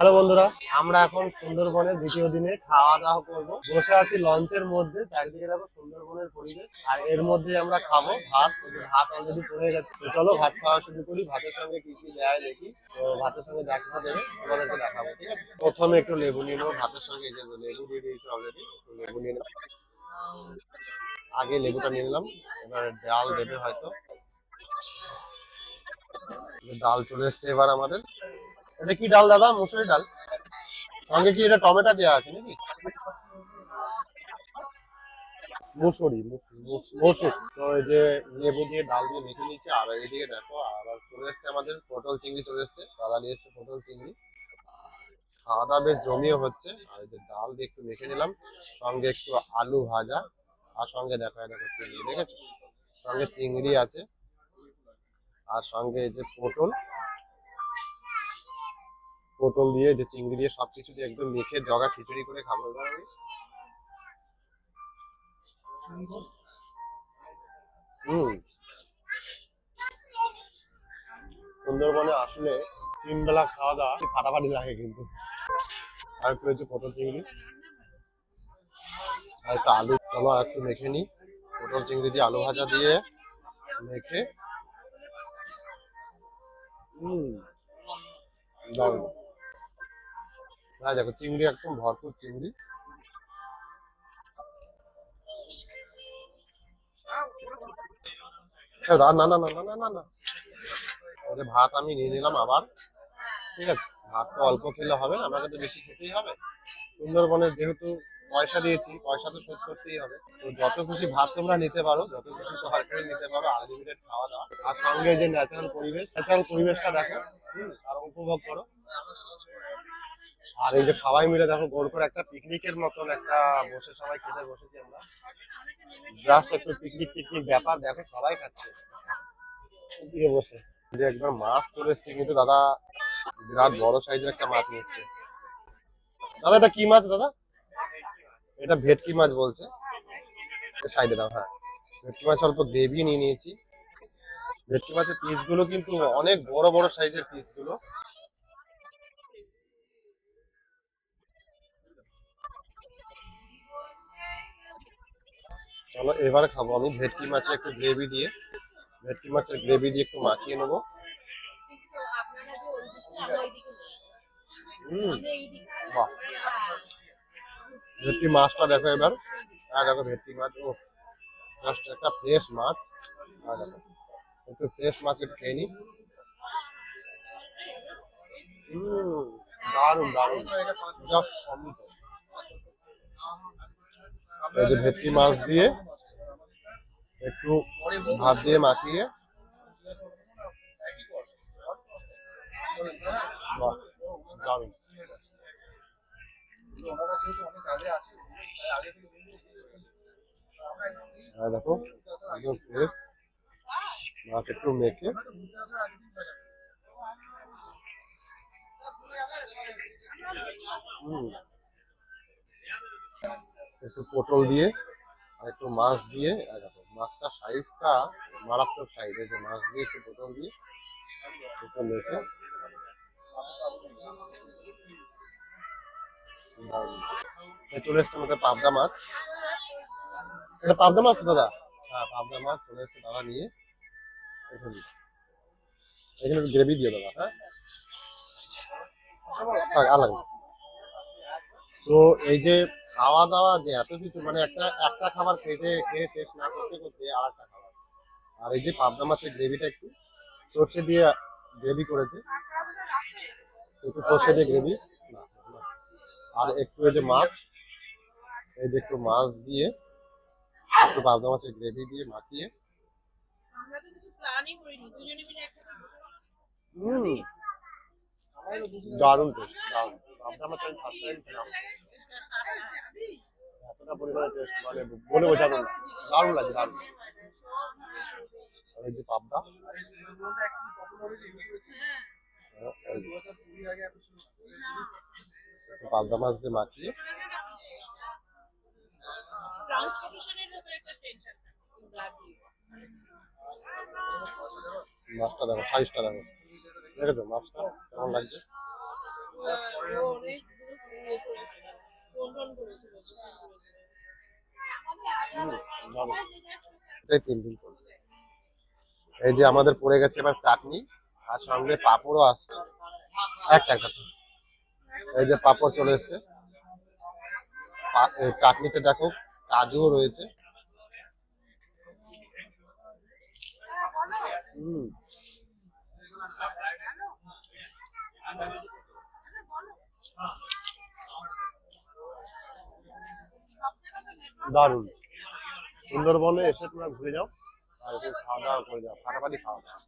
Hello বন্ধুরা, আমরা এখন সুন্দরবনের দ্বিতীয় দিনে খাওয়া দাওয়া করবো। বসে আছি লঞ্চের মধ্যে, চারিদিকে দেখো সুন্দরবনের পরিবেশ। আর এর মধ্যে আমরা খাবো ভাত। ভাত অলরেডি পড়ে গেছে, তো চলো ভাত খাওয়া শুরু করি। ভাতের সঙ্গে কি কি দেয় দেখি। তো ভাতের সঙ্গে যা কিছু দেবে তোমাদেরকে দেখাবো, ঠিক আছে? প্রথমে একটু লেবু নিয়ে নেবো ভাতের সঙ্গে। এই যে লেবু দিয়ে দিয়েছে অলরেডি, একটু লেবু নিয়ে নেবো। আগে লেবুটা নিয়ে নিলাম। এবার ডাল দেবে হয়তো। ডাল চলে এসছে এবার আমাদের। এটা কি ডাল দাদা? মুসুরি ডাল? সঙ্গে কি এটা টমেটো দেওয়া আছে নাকি? মসুর। তো এই যে লেবু দিয়ে ডাল দিয়ে মেখে নিয়েছে। আর এইদিকে দেখো আবার চলে এসছে আমাদের পটল চিংড়ি চলে এসছে। দাদা নিয়ে এসছে পটল চিংড়ি। খাওয়া দাওয়া বেশ জমিয়ে হচ্ছে। আর এই যে ডাল দিয়ে একটু মেখে নিলাম, সঙ্গে একটু আলু ভাজা। আর সঙ্গে দেখো দেখো চিংড়ি, দেখেছো? সঙ্গে চিংড়ি আছে। আর সঙ্গে এই যে পটল পটল দিয়ে যে চিংড়ি দিয়ে সবকিছু দিয়ে একদম মেখে জগা খিচুড়ি করে খাবো এবার আমি। হম। সুন্দরবনে আসলে 3 বেলা খাওয়া দাওয়া ফাটাফাটি লাগে কিন্তু। আর একটু হচ্ছে পটল চিংড়ি আর একটু আলু। চলো আর একটু মেখে নিই। পটল চিংড়ি দিয়ে আলু ভাজা দিয়ে মেখে। হম। দারুণ। হ্যাঁ দেখো চিংড়ি একদম ভরপুর চিংড়ি। না না না না না না না না। এই যে ভাত আমি নিয়ে নিলাম আবার। ঠিক আছে, ভাত তো অল্প খেলে হবে না, আমাকে তো বেশি খেতেই হবে। সুন্দরবনের যেহেতু পয়সা দিয়েছি, পয়সা তো শোধ করতেই হবে। তো যত খুশি ভাত তোমরা নিতে পারো, যত খুশি তরকারি নিতে পারো, আনলিমিটেড খাওয়া দাওয়া। আর সঙ্গে যে ন্যাচারাল পরিবেশটা দেখো। আর উপভোগ করো। আর এই যে সবাই মিলে দেখো গোল করে একটা পিকনিকের মতন একটা বসে সবাই খেতে বসেছি আমরা। জাস্ট একটু পিকনিক পিকনিক ব্যাপার, দেখো সবাই খাচ্ছে দিয়ে বসে। যে একদম মাছ চলে এসছে কিন্তু দাদা, বিরাট বড় সাইজের একটা মাছ নিচ্ছে। দাদা এটা কি মাছ দাদা? এটা ভেটকি মাছ বলছে। সাইডে দাও, হ্যাঁ। ভেটকি মাছ অল্প গ্রেভি নিয়ে নিয়েছি। ভেটকি মাছের পিস গুলো কিন্তু অনেক বড় বড় সাইজের পিস গুলো। চলো এবারে খাবো আমি ভেটকি মাছে একটু গ্রেভি দিয়ে। ভেটকি মাছের গ্রেভি দিয়ে একটু মাখিয়ে নেবো। হম। বাহ। ভেটকি মাছটা দেখো এবার। হ্যাঁ দেখো ভেটকি মাছ, ও জাস্ট একটা ফ্রেশ মাছ। আর দেখো একটু ফ্রেশ মাছ একটু খেয়ে নি। হম। দারুন দারুন। জাস্ট অমৃত। এই যে ভেটকি মাছ দিয়ে একটু ভাত দিয়ে মাখিয়ে। বাহ, দারুন। হ্যাঁ দেখো একদম ফ্রেশ মাছ একটু মেখে। হম। একটু পটল দিয়ে আর একটু মাছ দিয়ে। আর দেখো মাছটা সাইজটা মারাত্মক সাইজ। এই যে মাছ দিয়ে একটু পটল দিয়ে একটু মেখে। চলে এসছে আমাদের পাবদা মাছ। এটা পাবদা মাছ তো দাদা? হ্যাঁ পাবদা মাছ চলে এসছে দাদা নিয়ে। এখানে এখানে একটু গ্রেভি দিয়ে দাদা, হ্যাঁ। থাক, আর লাগবে না। তো এই যে খাওয়া দাওয়া যে এত কিছু, মানে একটা একটা খাবার খেতে খেয়ে শেষ না করতে করতে আর একটা খাবার। আর এই যে পাবদা মাছের গ্রেভিটা একটু সর্ষে দিয়ে গ্রেভি করেছে। একটু সর্ষে দিয়ে গ্রেভি। আর একটু এই যে মাছ, এই যে একটু মাছ দিয়ে একটু পাবদা মাছের গ্রেভি দিয়ে মাখিয়ে। হুম। দারুণ টেস্ট, দারুণ। পাবদা মাছ আমি ফার্স্ট টাইম খেলাম। এতটা পরিমাণে টেস্ট মানে বলে বোঝানো না। দারুণ লাগে, দারুণ। আর এই যে পাবদা, এই যে একটু পাবদা মাছ দিয়ে মাখিয়ে। মাছটা দেখো, সাইজটা দেখো, দেখেছো মাছটা কেমন লাগছে? এটাই 3 দিন করবে। এই যে আমাদের পড়ে গেছে এবার চাটনি, আর সঙ্গে পাঁপড়ও আসছে। একটা একটা করে। এই যে পাঁপড় চলে এসছে, চাটনিতে দেখো কাজুও রয়েছে। হুম, দারুণ। সুন্দরবনে এসে তোমরা ঘুরে যাও আর একটু খাওয়া দাওয়া করে যাও, ফাটাফাটি খাওয়া দাওয়া।